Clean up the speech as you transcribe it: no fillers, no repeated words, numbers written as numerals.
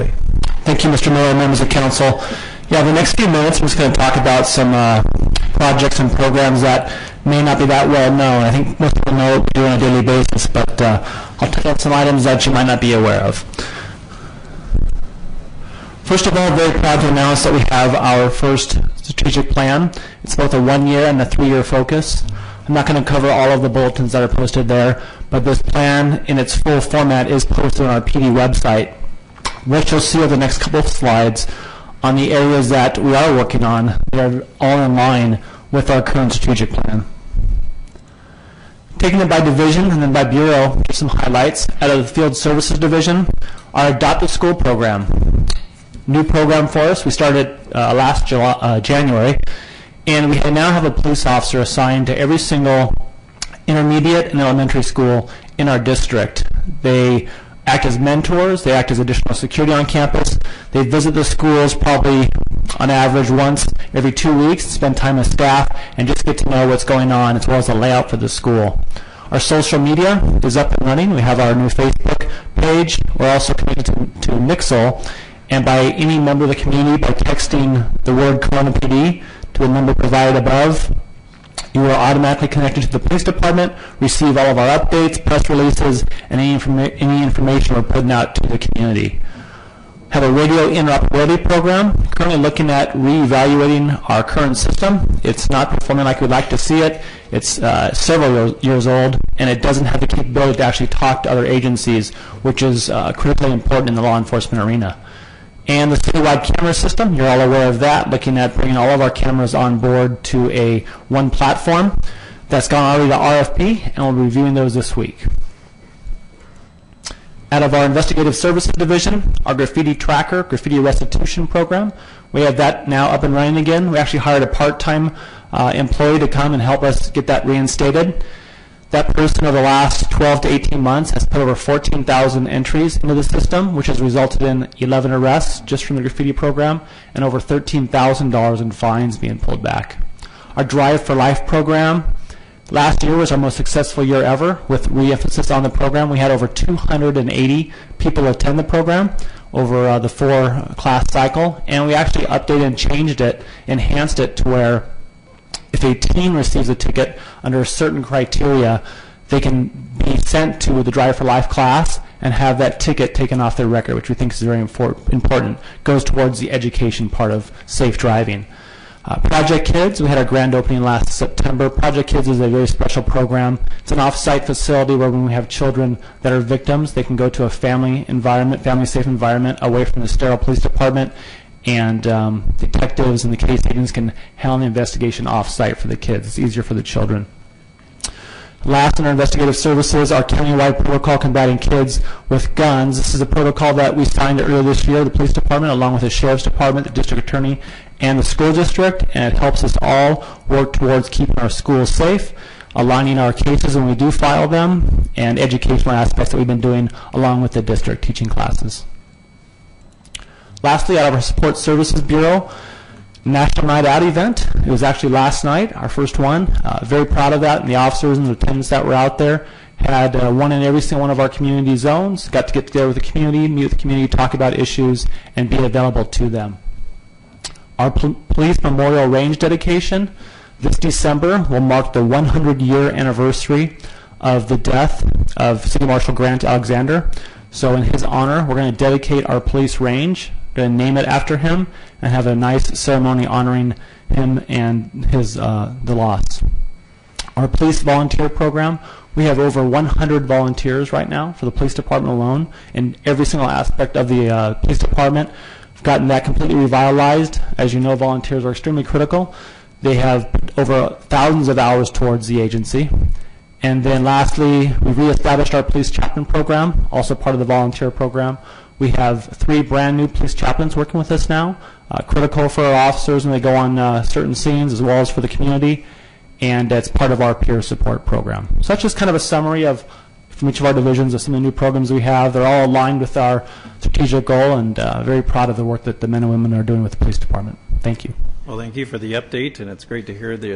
Bailey. Thank you, Mr. Miller, members of council. Yeah, the next few minutes I'm just going to talk about some projects and programs that may not be that well known. I think most people know what we do on a daily basis, but I'll touch on some items that you might not be aware of. First of all, very proud to announce that we have our first strategic plan. It's both a 1-year and a 3-year focus. I'm not going to cover all of the bulletins that are posted there, but this plan in its full format is posted on our PD website. What you'll see over the next couple of slides on the areas that we are working on, they are all in line with our current strategic plan. Taking it by division and then by bureau, here's some highlights. Out of the Field Services Division, our Adopted School Program. New program for us. We started last January, and we now have a police officer assigned to every single intermediate and elementary school in our district. They act as mentors, they act as additional security on campus. They visit the schools probably on average once every 2 weeks, spend time with staff, and just get to know what's going on as well as the layout for the school. Our social media is up and running. We have our new Facebook page. We're also connected to Mixel, and by any member of the community, by texting the word Corona PD to the number provided above, you are automatically connected to the police department, receive all of our updates, press releases, and any information we're putting out to the community. Have a radio interoperability program. Currently looking at reevaluating our current system. It's not performing like we'd like to see it. It's several years old, and it doesn't have the capability to actually talk to other agencies, which is critically important in the law enforcement arena. And the citywide camera system, you're all aware of that, looking at bringing all of our cameras on board to one platform. That's gone already to RFP, and we'll be reviewing those this week. Out of our Investigative Services Division, our Graffiti Tracker, Graffiti Restitution Program, we have that now up and running again. We actually hired a part-time employee to come and help us get that reinstated. That person over the last 12 to 18 months has put over 14,000 entries into the system, which has resulted in 11 arrests just from the graffiti program and over $13,000 in fines being pulled back. Our Drive for Life program, last year was our most successful year ever with re-emphasis on the program. We had over 280 people attend the program over the 4-class cycle, and we actually updated and changed it, enhanced it to where if a teen receives a ticket under certain criteria, they can be sent to the Drive for Life class and have that ticket taken off their record, which we think is very important. Goes towards the education part of safe driving. Project Kids, we had our grand opening last September. Project Kids is a very special program. It's an off-site facility where when we have children that are victims, they can go to a family environment, family-safe environment, away from the sterile police department, and detectives and the case agents can handle the investigation off-site for the kids. It's easier for the children. Last in our investigative services, our countywide protocol combating kids with guns. This is a protocol that we signed earlier this year, the police department, along with the sheriff's department, the district attorney, and the school district, and it helps us all work towards keeping our schools safe, aligning our cases when we do file them, and educational aspects that we've been doing along with the district teaching classes. Lastly, out of our Support Services Bureau, National Night Out event. It was actually last night, our first one. Very proud of that, and the officers and the attendants that were out there had one in every single one of our community zones, got to get together with the community, meet with the community, talk about issues, and be available to them. Our Police Memorial Range dedication this December will mark the 100-year anniversary of the death of City Marshal Grant Alexander. So in his honor, we're going to dedicate our police range. We're going to name it after him and have a nice ceremony honoring him and his the loss. Our police volunteer program, we have over 100 volunteers right now for the police department alone in every single aspect of the police department. We've gotten that completely revitalized. As you know, volunteers are extremely critical. They have put over thousands of hours towards the agency. And then lastly, we reestablished our police chaplain program, also part of the volunteer program. We have 3 brand new police chaplains working with us now, critical for our officers when they go on certain scenes as well as for the community, and it's part of our peer support program. So that's just kind of a summary of from each of our divisions of some of the new programs we have. They're all aligned with our strategic goal, and very proud of the work that the men and women are doing with the police department. Thank you. Well, thank you for the update, and it's great to hear the